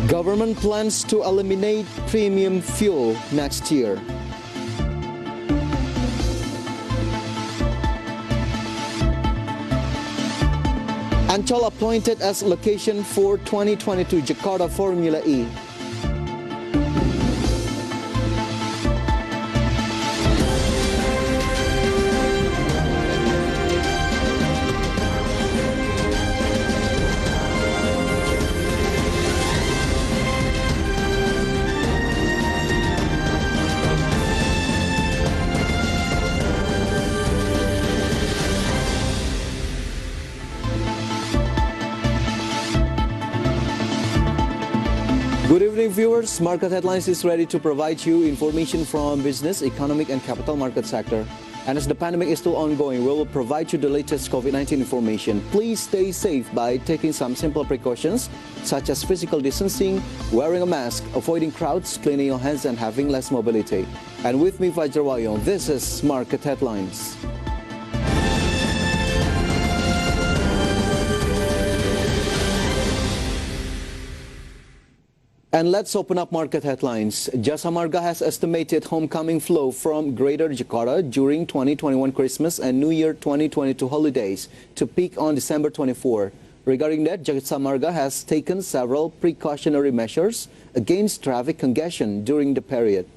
Government plans to eliminate premium fuel next year. Ancol appointed as location for 2022 Jakarta Formula E. Good evening, viewers. Market Headlines is ready to provide you information from business, economic, and capital market sector. And as the pandemic is still ongoing, we will provide you the latest COVID-19 information. Please stay safe by taking some simple precautions, such as physical distancing, wearing a mask, avoiding crowds, cleaning your hands, and having less mobility. And with me, Fajar Wayong, this is Market Headlines. And let's open up market headlines. Jasa Marga has estimated homecoming flow from Greater Jakarta during 2021 Christmas and New Year 2022 holidays to peak on December 24. Regarding that, Jasa Marga has taken several precautionary measures against traffic congestion during the period.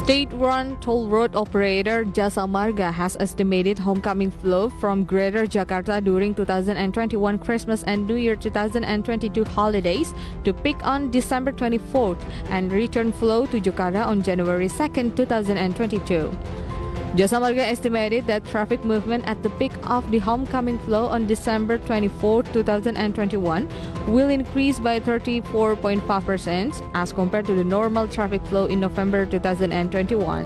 State-run toll road operator Jasa Marga has estimated homecoming flow from Greater Jakarta during 2021 Christmas and New Year 2022 holidays to peak on December 24th and return flow to Jakarta on January 2nd, 2022. Jasa Marga estimated that traffic movement at the peak of the homecoming flow on December 24, 2021 will increase by 34.5% as compared to the normal traffic flow in November 2021.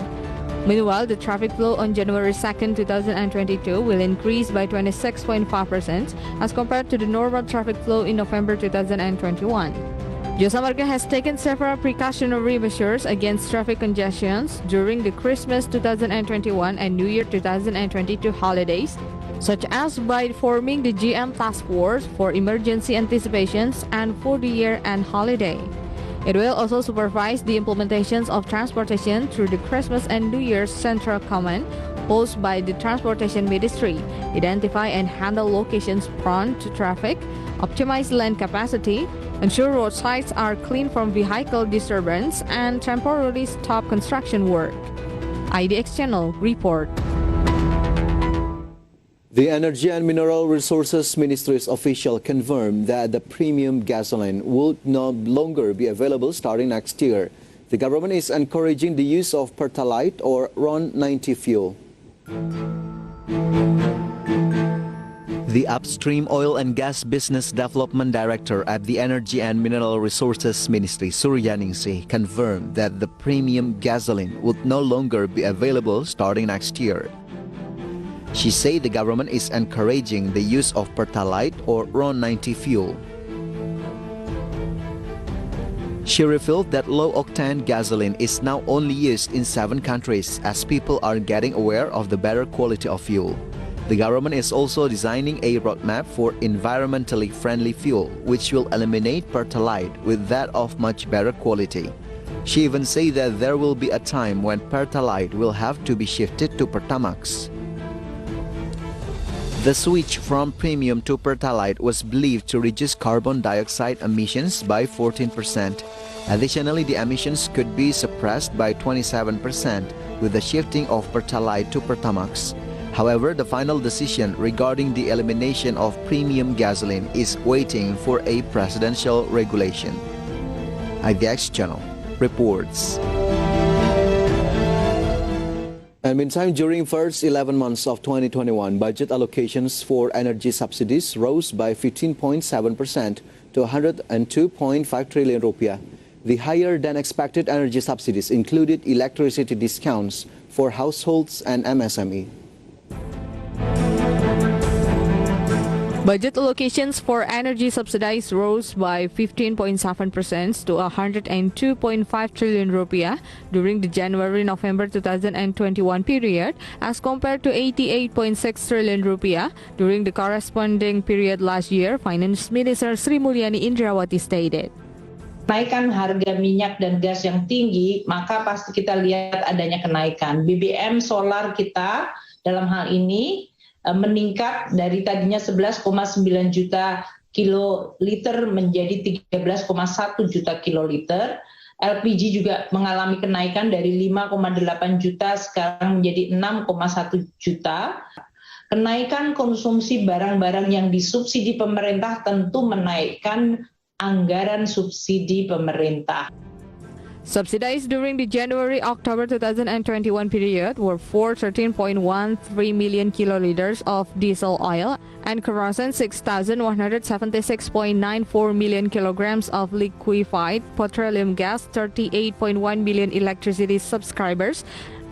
Meanwhile, the traffic flow on January 2, 2022 will increase by 26.5% as compared to the normal traffic flow in November 2021. Jasa Marga has taken several precautionary measures against traffic congestions during the Christmas 2021 and New Year 2022 holidays, such as by forming the GM Task Force for Emergency Anticipations and for the year-end holiday. It will also supervise the implementations of transportation through the Christmas and New Year's Central Command posed by the Transportation Ministry, identify and handle locations prone to traffic, optimize land capacity, ensure road sites are clean from vehicle disturbance, and temporarily stop construction work. IDX Channel report. The Energy and Mineral Resources Ministry's official confirmed that the premium gasoline will no longer be available starting next year. The government is encouraging the use of pertalite or RON 90 fuel. The Upstream Oil and Gas Business Development Director at the Energy and Mineral Resources Ministry, Suryaningsih, confirmed that the premium gasoline would no longer be available starting next year. She said the government is encouraging the use of pertalite or RON 90 fuel. She revealed that low-octane gasoline is now only used in 7 countries as people are getting aware of the better quality of fuel. The government is also designing a roadmap for environmentally friendly fuel, which will eliminate pertalite with that of much better quality. She even said that there will be a time when pertalite will have to be shifted to pertamax. The switch from premium to pertalite was believed to reduce carbon dioxide emissions by 14%. Additionally, the emissions could be suppressed by 27% with the shifting of pertalite to pertamax. However, the final decision regarding the elimination of premium gasoline is waiting for a presidential regulation. IDX Channel reports. And meantime, during first 11 months of 2021, budget allocations for energy subsidies rose by 15.7% to 102.5 trillion rupiah. The higher than expected energy subsidies included electricity discounts for households and MSME. Budget allocations for energy subsidies rose by 15.7% to 102.5 trillion rupiah during the January-November 2021 period as compared to 88.6 trillion rupiah during the corresponding period last year, Finance Minister Sri Mulyani Indrawati stated. Kenaikan harga minyak dan gas yang tinggi, maka pasti kita lihat adanya kenaikan. BBM solar kita dalam hal ini meningkat dari tadinya 11,9 juta kiloliter menjadi 13,1 juta kiloliter. LPG juga mengalami kenaikan dari 5,8 juta sekarang menjadi 6,1 juta. Kenaikan konsumsi barang-barang yang disubsidi pemerintah tentu menaikkan anggaran subsidi pemerintah. Subsidies during the January-October 2021 period were for 13.13 million kiloliters of diesel oil and kerosene 6,176.94 million kilograms of liquefied petroleum gas, 38.1 million electricity subscribers,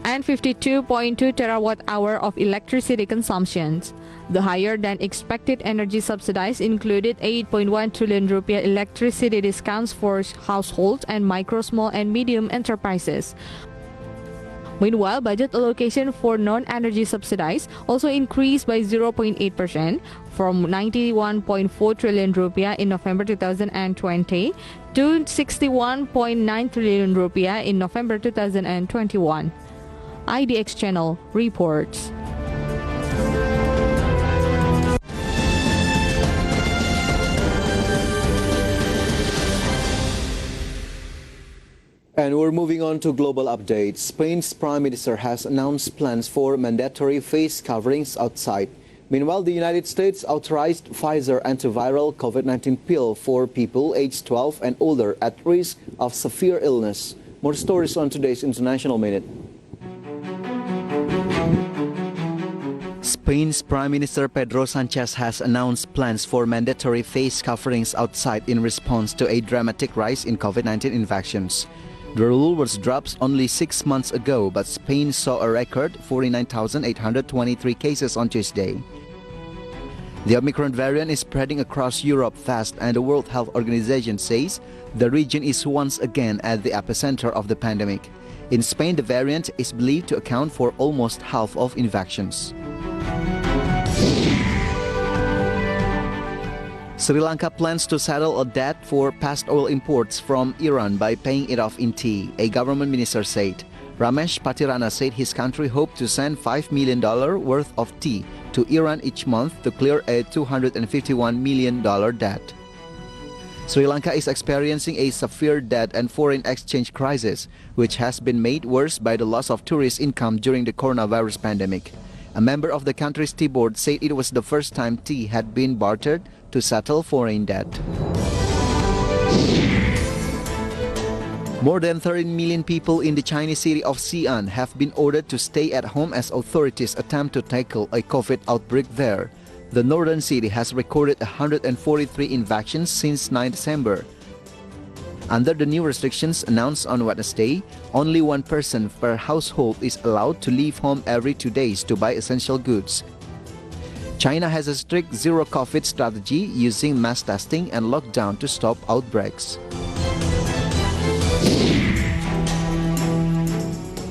and 52.2 terawatt-hour of electricity consumptions. The higher-than-expected energy subsidies included 8.1 trillion rupiah electricity discounts for households and micro, small, and medium enterprises. Meanwhile, budget allocation for non-energy subsidies also increased by 0.8% from 91.4 trillion rupiah in November 2020 to 61.9 trillion rupiah in November 2021. IDX Channel reports. And we're moving on to global updates. Spain's Prime Minister has announced plans for mandatory face coverings outside. Meanwhile, the United States authorized Pfizer antiviral COVID-19 pill for people aged 12 and older at risk of severe illness. More stories on today's International Minute. Spain's Prime Minister Pedro Sanchez has announced plans for mandatory face coverings outside in response to a dramatic rise in COVID-19 infections. The rule was dropped only 6 months ago, but Spain saw a record 49,823 cases on Tuesday. The Omicron variant is spreading across Europe fast, and the World Health Organization says the region is once again at the epicenter of the pandemic. In Spain, the variant is believed to account for almost half of infections. Sri Lanka plans to settle a debt for past oil imports from Iran by paying it off in tea, a government minister said. Ramesh Patirana said his country hoped to send $5 million worth of tea to Iran each month to clear a $251 million debt. Sri Lanka is experiencing a severe debt and foreign exchange crisis, which has been made worse by the loss of tourist income during the coronavirus pandemic. A member of the country's tea board said it was the first time tea had been bartered to settle foreign debt. More than 13 million people in the Chinese city of Xi'an have been ordered to stay at home as authorities attempt to tackle a COVID outbreak there. The northern city has recorded 143 infections since 9 December. Under the new restrictions announced on Wednesday, only one person per household is allowed to leave home every 2 days to buy essential goods. China has a strict zero-COVID strategy using mass testing and lockdown to stop outbreaks.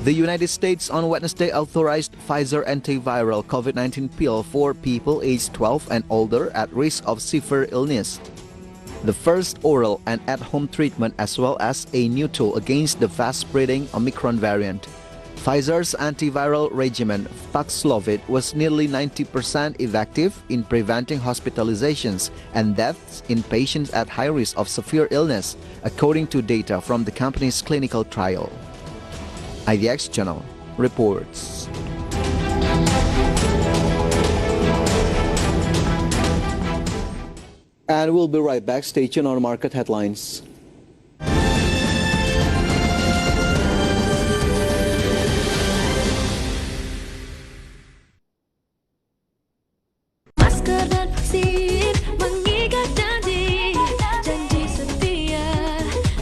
The United States on Wednesday authorized Pfizer antiviral COVID-19 pill for people aged 12 and older at risk of severe illness. The first oral and at-home treatment as well as a new tool against the fast-spreading Omicron variant. Pfizer's antiviral regimen, Paxlovid, was nearly 90% effective in preventing hospitalizations and deaths in patients at high risk of severe illness, according to data from the company's clinical trial. IDX Channel reports. And we'll be right back. Stay tuned on market headlines. Masker dan vaksin mengikat janji, janji setia,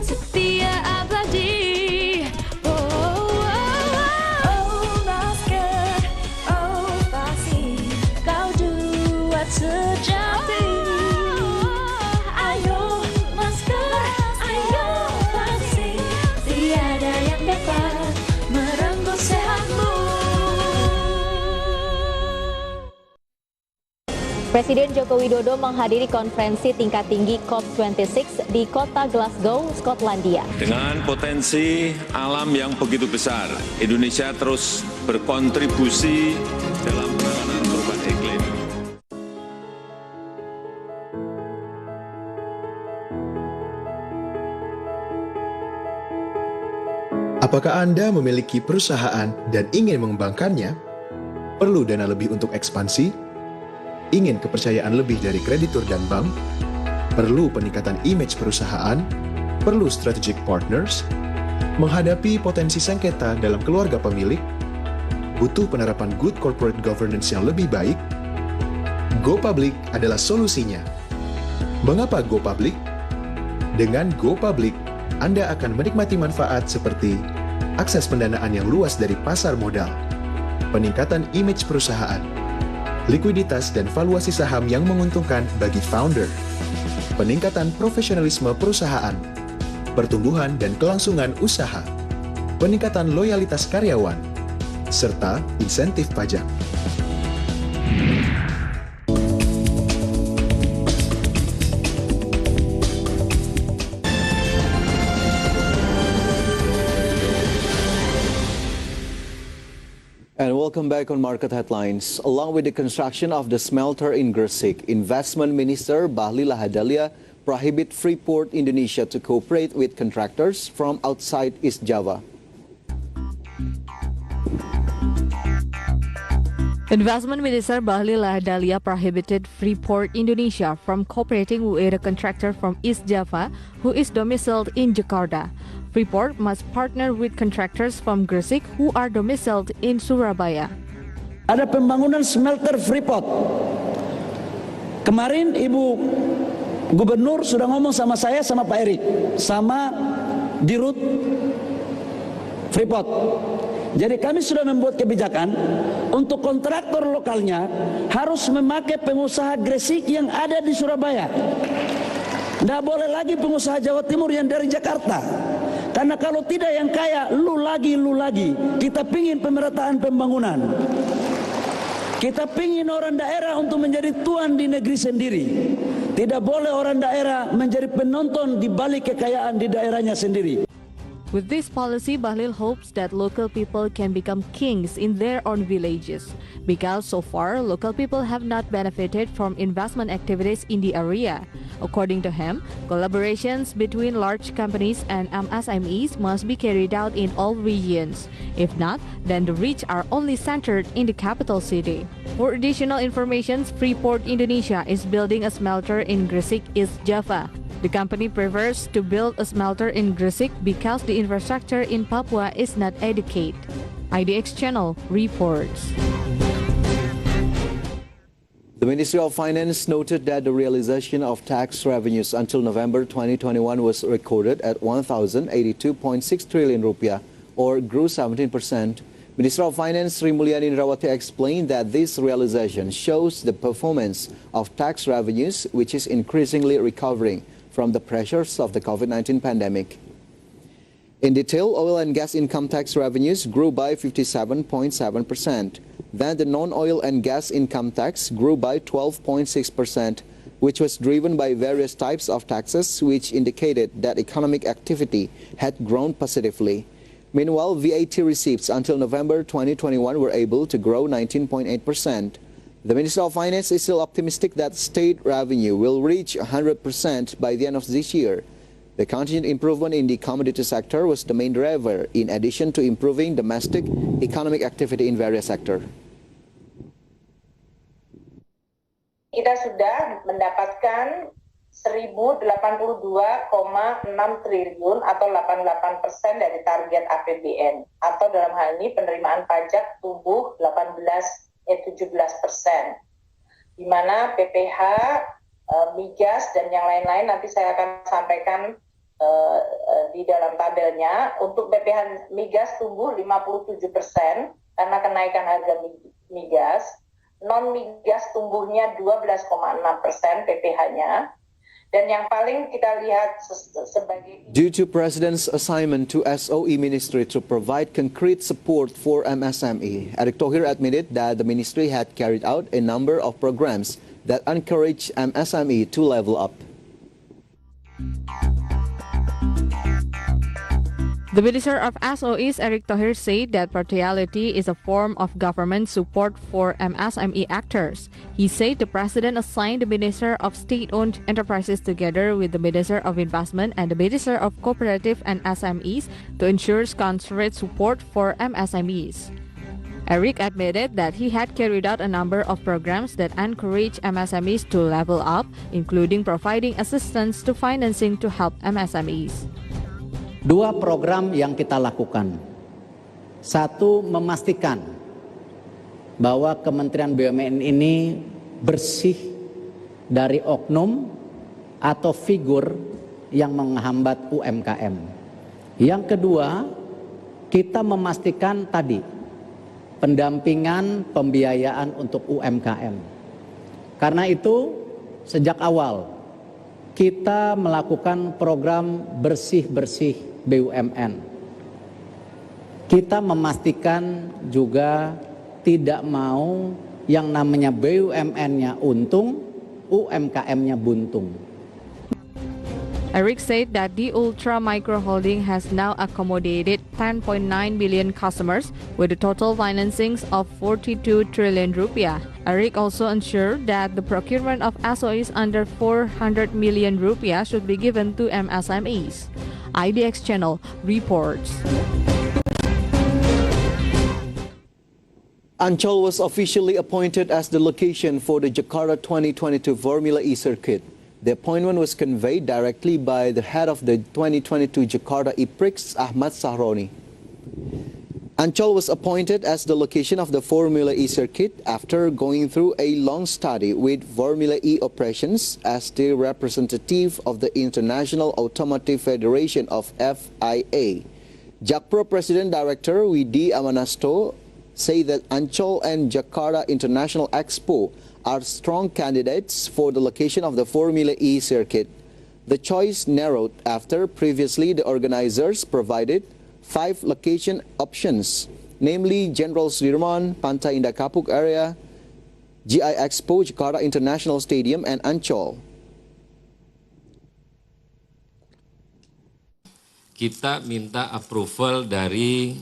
setia abadi. Masker, vaksin, kau buat sejati. Presiden Joko Widodo menghadiri konferensi tingkat tinggi COP26 di kota Glasgow, Skotlandia. Dengan potensi alam yang begitu besar, Indonesia terus berkontribusi dalam penanganan perubahan iklim. Apakah Anda memiliki perusahaan dan ingin mengembangkannya? Perlu dana lebih untuk ekspansi? Ingin kepercayaan lebih dari kreditur dan bank? Perlu peningkatan image perusahaan? Perlu strategic partners? Menghadapi potensi sengketa dalam keluarga pemilik? Butuh penerapan good corporate governance yang lebih baik? Go Public adalah solusinya. Mengapa Go Public? Dengan Go Public, Anda akan menikmati manfaat seperti akses pendanaan yang luas dari pasar modal, peningkatan image perusahaan, likuiditas dan valuasi saham yang menguntungkan bagi founder, peningkatan profesionalisme perusahaan, pertumbuhan dan kelangsungan usaha, peningkatan loyalitas karyawan, serta insentif pajak. And welcome back on Market Headlines. Along with the construction of the smelter in Gresik, Investment Minister Bahlil Lahadalia prohibit Freeport Indonesia to cooperate with contractors from outside East Java. Investment Minister Bahlil Lahadalia prohibited Freeport Indonesia from cooperating with a contractor from East Java who is domiciled in Jakarta. Freeport must partner with contractors from Gresik who are domiciled in Surabaya. Ada pembangunan smelter Freeport. Kemarin Ibu Gubernur sudah ngomong sama saya, sama Pak Erik, sama Dirut Freeport. Jadi kami sudah membuat kebijakan untuk kontraktor lokalnya harus memakai pengusaha Gresik yang ada di Surabaya. Tidak boleh lagi pengusaha Jawa Timur yang dari Jakarta. Karena kalau tidak yang kaya, lu lagi. Kita pingin pemerataan pembangunan. Kita pingin orang daerah untuk menjadi tuan di negeri sendiri. Tidak boleh orang daerah menjadi penonton di balik kekayaan di daerahnya sendiri. With this policy, Bahlil hopes that local people can become kings in their own villages. Because so far, local people have not benefited from investment activities in the area. According to him, collaborations between large companies and MSMEs must be carried out in all regions. If not, then the rich are only centered in the capital city. For additional information, Freeport Indonesia is building a smelter in Gresik, East Java. The company prefers to build a smelter in Gresik because the infrastructure in Papua is not adequate. IDX Channel reports. The Ministry of Finance noted that the realization of tax revenues until November 2021 was recorded at 1,082.6 trillion rupiah, or grew 17%. Minister of Finance Sri Mulyani Indrawati explained that this realization shows the performance of tax revenues, which is increasingly recovering from the pressures of the COVID-19 pandemic. In detail, oil and gas income tax revenues grew by 57.7%. Then the non-oil and gas income tax grew by 12.6%, which was driven by various types of taxes, which indicated that economic activity had grown positively. Meanwhile, VAT receipts until November 2021 were able to grow 19.8%. The Minister of Finance is still optimistic that state revenue will reach 100% by the end of this year. The continued improvement in the commodity sector was the main driver, in addition to improving domestic economic activity in various sectors. Kita sudah mendapatkan 1.082,6 triliun atau 88% dari target APBN, atau dalam hal ini penerimaan pajak tumbuh 17%, di mana PPH, migas dan yang lain-lain nanti saya akan sampaikan di dalam tabelnya. Untuk PPH migas tumbuh 57% karena kenaikan harga migas. Non migas tumbuhnya 12,6% PPH-nya, Dan yang paling kita lihat sebagai Due to President's assignment to SOE Ministry to provide concrete support for MSME, Erick Thohir admitted that the ministry had carried out a number of programs that encourage MSME to level up. The Minister of SOEs, Erick Thohir, said that partiality is a form of government support for MSME actors. He said the President assigned the Minister of State-Owned Enterprises together with the Minister of Investment and the Minister of Cooperative and SMEs to ensure concentrated support for MSMEs. Erick admitted that he had carried out a number of programs that encourage MSMEs to level up, including providing assistance to financing to help MSMEs. Dua program yang kita lakukan. Satu, memastikan bahwa Kementerian BUMN ini bersih dari oknum atau figur yang menghambat UMKM. Yang kedua, kita memastikan tadi pendampingan pembiayaan untuk UMKM. Karena itu, sejak awal kita melakukan program bersih-bersih BUMN. Kita memastikan juga tidak mau yang namanya BUMN-nya untung, UMKM-nya buntung. Erick said that the Ultra Micro Holding has now accommodated 10.9 million customers with a total financings of 42 trillion rupiah. Erick also ensured that the procurement of SOEs under 400 million rupiah should be given to MSMEs. IDX Channel reports. Ancol was officially appointed as the location for the Jakarta 2022 Formula E circuit. The appointment was conveyed directly by the head of the 2022 Jakarta E-Prix, Ahmad Sahroni. Ancol was appointed as the location of the Formula E circuit after going through a long study with Formula E operations as the representative of the International Automotive Federation of FIA. Jakpro President Director Widi Amanasto say that Ancol and Jakarta International Expo are strong candidates for the location of the Formula E circuit. The choice narrowed after previously the organizers provided 5 location options, namely Jenderal Sudirman, Pantai Indah Kapuk area, GI Expo, Jakarta International Stadium, and Ancol. Kita minta approval dari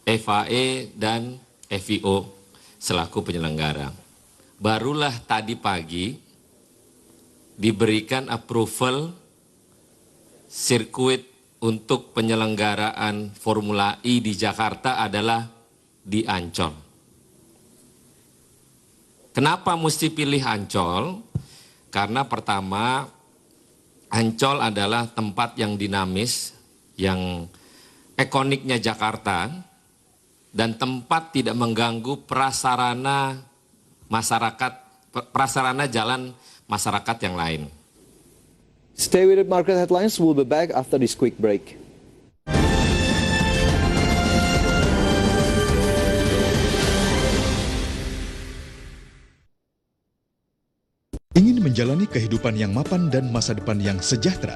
FAE dan FIO selaku penyelenggara. Barulah tadi pagi diberikan approval sirkuit untuk penyelenggaraan Formula E di Jakarta adalah di Ancol. Kenapa mesti pilih Ancol? Karena pertama, Ancol adalah tempat yang dinamis, yang ikoniknya Jakarta, dan tempat tidak mengganggu prasarana masyarakat, prasarana jalan masyarakat yang lain. Stay with the market headlines. We'll be back after this quick break. Ingin menjalani kehidupan yang mapan dan masa depan yang sejahtera?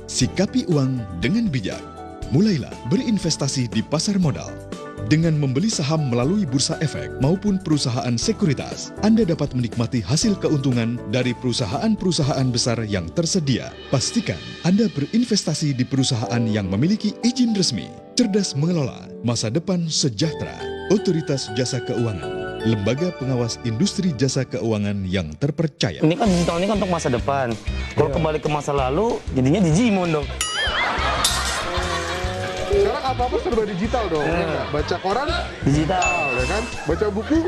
Sikapi uang dengan bijak. Mulailah berinvestasi di pasar modal. Dengan membeli saham melalui Bursa Efek maupun perusahaan sekuritas, Anda dapat menikmati hasil keuntungan dari perusahaan-perusahaan besar yang tersedia. Pastikan Anda berinvestasi di perusahaan yang memiliki izin resmi, cerdas mengelola, masa depan sejahtera. Otoritas Jasa Keuangan, lembaga pengawas industri jasa keuangan yang terpercaya. Ini kan digital, ini kan untuk masa depan. Kalau kembali ke masa lalu, jadinya Digimon dong. Sekarang apa-apa serba digital dong. Baca koran digital, ya kan? Baca buku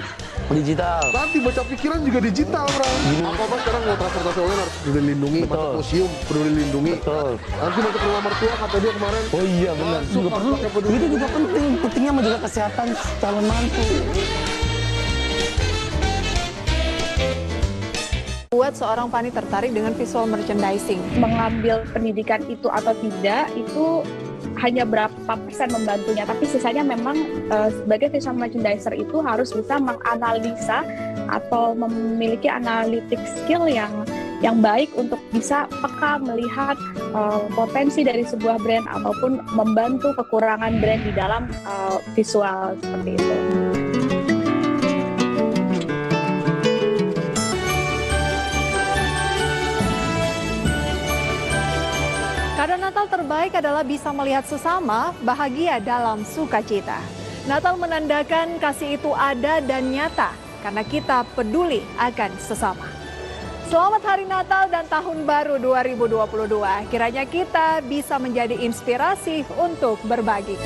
digital. Nanti baca pikiran juga digital, bro. Apa-apa sekarang mau transportasi online harus peduli lindungi, masuk museum peduli lindungi. Betul. Nanti masuk ke rumah mertua kata dia kemarin. Oh iya benar. Juga perlu. Itu juga penting. Pentingnya menjaga kesehatan calon mantu. Buat seorang Pani tertarik dengan visual merchandising. Mengambil pendidikan itu atau tidak, itu hanya berapa persen membantunya, tapi sisanya memang sebagai visual merchandiser itu harus bisa menganalisa atau memiliki analytic skill yang yang baik untuk bisa peka melihat potensi dari sebuah brand ataupun membantu kekurangan brand di dalam visual seperti itu. Kado Natal terbaik adalah bisa melihat sesama bahagia dalam sukacita. Natal menandakan kasih itu ada dan nyata karena kita peduli akan sesama. Selamat Hari Natal dan Tahun Baru 2022. Kiranya kita bisa menjadi inspirasi untuk berbagi.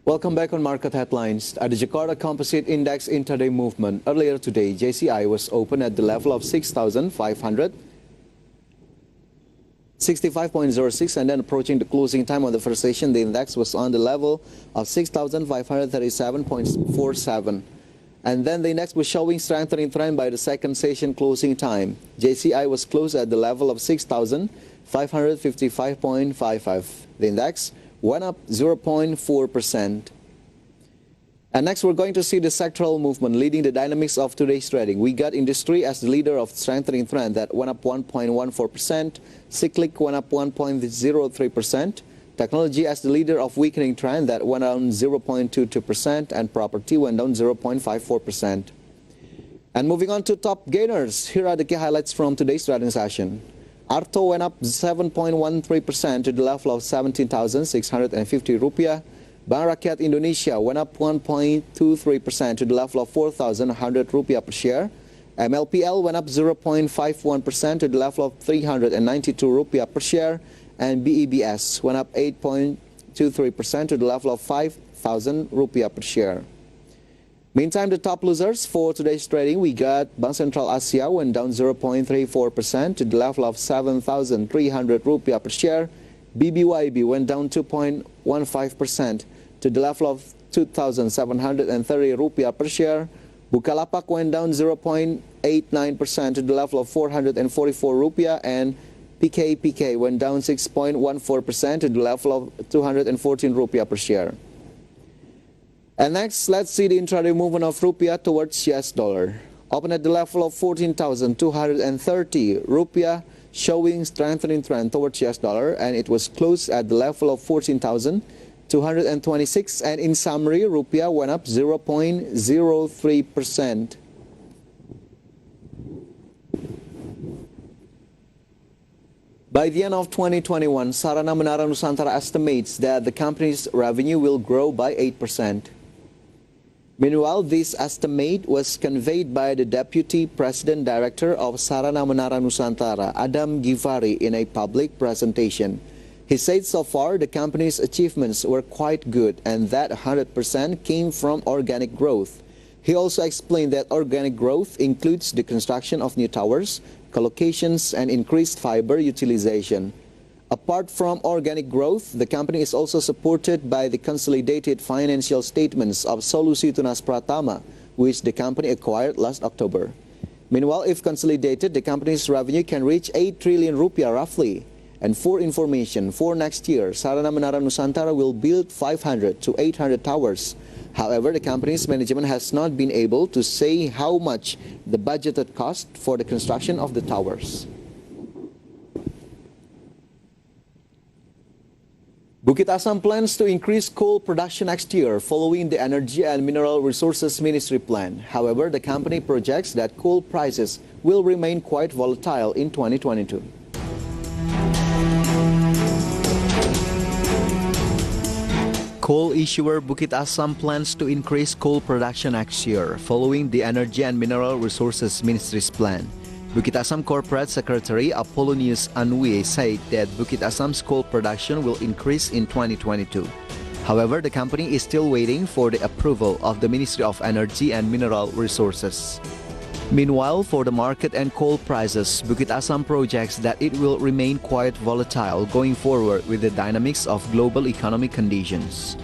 Welcome back on Market Headlines. At the Jakarta Composite Index intraday movement, earlier today, JCI was open at the level of 6,565.06, and then approaching the closing time of the first session, the index was on the level of 6,537.47. And then the index was showing strengthening trend by the second session closing time. JCI was closed at the level of 6,555.55. The index went up 0.4%. And next, we're going to see the sectoral movement leading the dynamics of today's trading. We got industry as the leader of strengthening trend that went up 1.14%. Cyclic went up 1.03%. Technology as the leader of weakening trend that went down 0.22%. And property went down 0.54%. And moving on to top gainers, here are the key highlights from today's trading session. Arto went up 7.13% to the level of 17,650 rupiah. Bank Rakyat Indonesia went up 1.23% to the level of 4,100 rupiah per share. MLPL went up 0.51% to the level of 392 rupiah per share. And BEBS went up 8.23% to the level of 5,000 rupiah per share. Meantime, the top losers for today's trading, we got Bank Sentral Asia went down 0.34% to the level of 7,300 rupiah per share. BBYB went down 2.15% to the level of 2,730 rupiah per share. Bukalapak went down 0.89% to the level of 444 rupiah, and PKPK went down 6.14% to the level of 214 rupiah per share. And next, let's see the intraday movement of rupiah towards US dollar. Open at the level of 14,230 rupiah, showing strengthening trend towards US dollar, and it was closed at the level of 14,226. And in summary, rupiah went up 0.03%. By the end of 2021, Sarana Menara Nusantara estimates that the company's revenue will grow by 8%. Meanwhile, this estimate was conveyed by the Deputy President Director of Sarana Menara Nusantara, Adam Givari, in a public presentation. He said so far the company's achievements were quite good and that 100% came from organic growth. He also explained that organic growth includes the construction of new towers, collocations, and increased fiber utilization. Apart from organic growth, the company is also supported by the consolidated financial statements of Solusi Tunas Pertama, which the company acquired last October. Meanwhile, if consolidated, the company's revenue can reach 8 trillion rupiah roughly. And for information, for next year, Sarana Menara Nusantara will build 500 to 800 towers. However, the company's management has not been able to say how much the budgeted cost for the construction of the towers. Bukit Asam plans to increase coal production next year following the Energy and Mineral Resources Ministry plan. However, the company projects that coal prices will remain quite volatile in 2022. Coal issuer Bukit Asam plans to increase coal production next year following the Energy and Mineral Resources Ministry's plan. Bukit Asam Corporate Secretary Apollonius Anwie said that Bukit Asam's coal production will increase in 2022. However, the company is still waiting for the approval of the Ministry of Energy and Mineral Resources. Meanwhile, for the market and coal prices, Bukit Asam projects that it will remain quite volatile going forward with the dynamics of global economic conditions.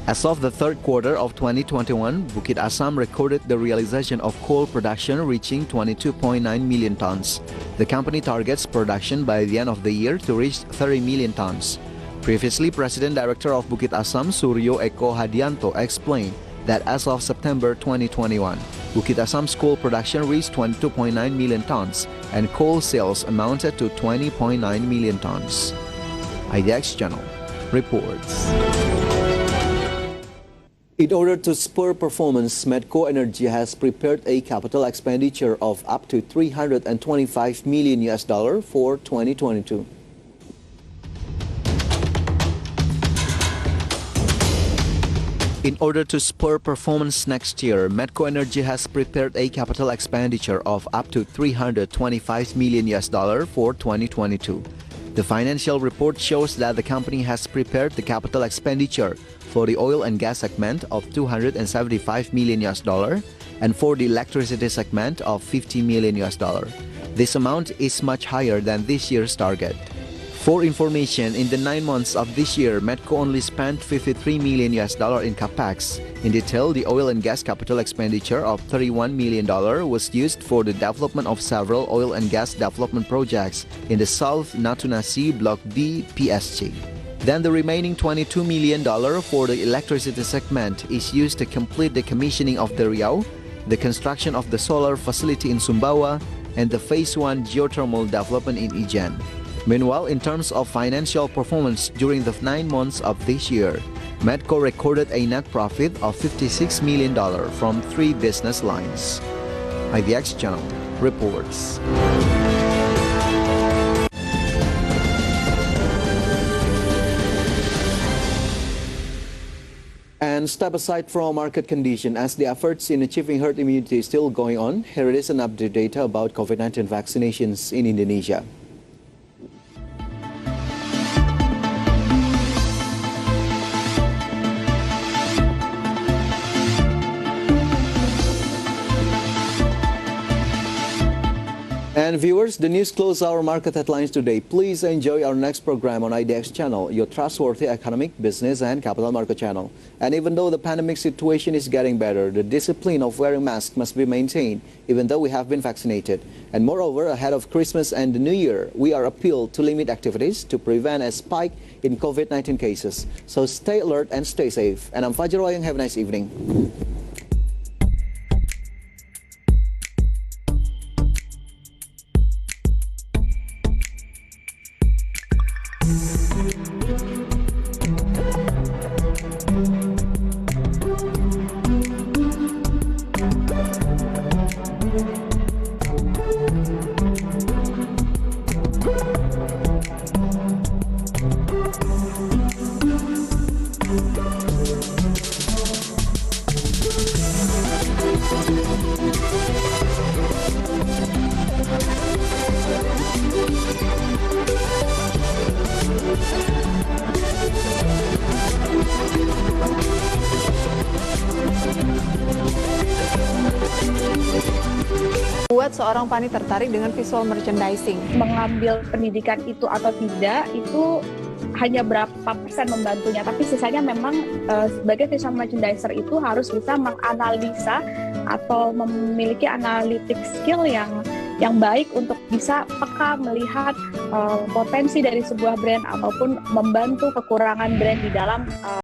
As of the third quarter of 2021, Bukit Asam recorded the realization of coal production reaching 22.9 million tons. The company targets production by the end of the year to reach 30 million tons. Previously, President Director of Bukit Asam, Suryo Eko Hadianto, explained that as of September 2021, Bukit Asam's coal production reached 22.9 million tons and coal sales amounted to 20.9 million tons. IDX Channel reports. In order to spur performance, Medco Energy has prepared a capital expenditure of up to $325 million for 2022. In order to spur performance next year, Medco Energy has prepared a capital expenditure of up to $325 million for 2022. The financial report shows that the company has prepared the capital expenditure for the oil and gas segment of $275 million and for the electricity segment of $50 million. This amount is much higher than this year's target. For information, in the 9 months of this year, Medco only spent $53 million in capex. In detail, the oil and gas capital expenditure of $31 million was used for the development of several oil and gas development projects in the South Natuna Sea Block D PSG. Then the remaining $22 million for the electricity segment is used to complete the commissioning of the Riau, the construction of the solar facility in Sumbawa, and the Phase 1 geothermal development in Ijen. Meanwhile, in terms of financial performance during the 9 months of this year, Medco recorded a net profit of $56 million from 3 business lines. IDX Channel reports. And step aside from market condition, as the efforts in achieving herd immunity is still going on, here it is an update data about COVID-19 vaccinations in Indonesia. And viewers, the news closes our market headlines today. Please enjoy our next program on IDX Channel, your trustworthy economic, business, and capital market channel. And even though the pandemic situation is getting better, the discipline of wearing masks must be maintained, even though we have been vaccinated. And moreover, ahead of Christmas and the New Year, we are appealed to limit activities to prevent a spike in COVID-19 cases. So stay alert and stay safe. And I'm Fajar Wayong. Have a nice evening. Buat seorang pani tertarik dengan visual merchandising. Mengambil pendidikan itu atau tidak, itu hanya berapa persen membantunya, tapi sisanya memang sebagai visual merchandiser itu harus bisa menganalisa atau memiliki analytic skill yang baik untuk bisa peka melihat potensi dari sebuah brand ataupun membantu kekurangan brand di dalam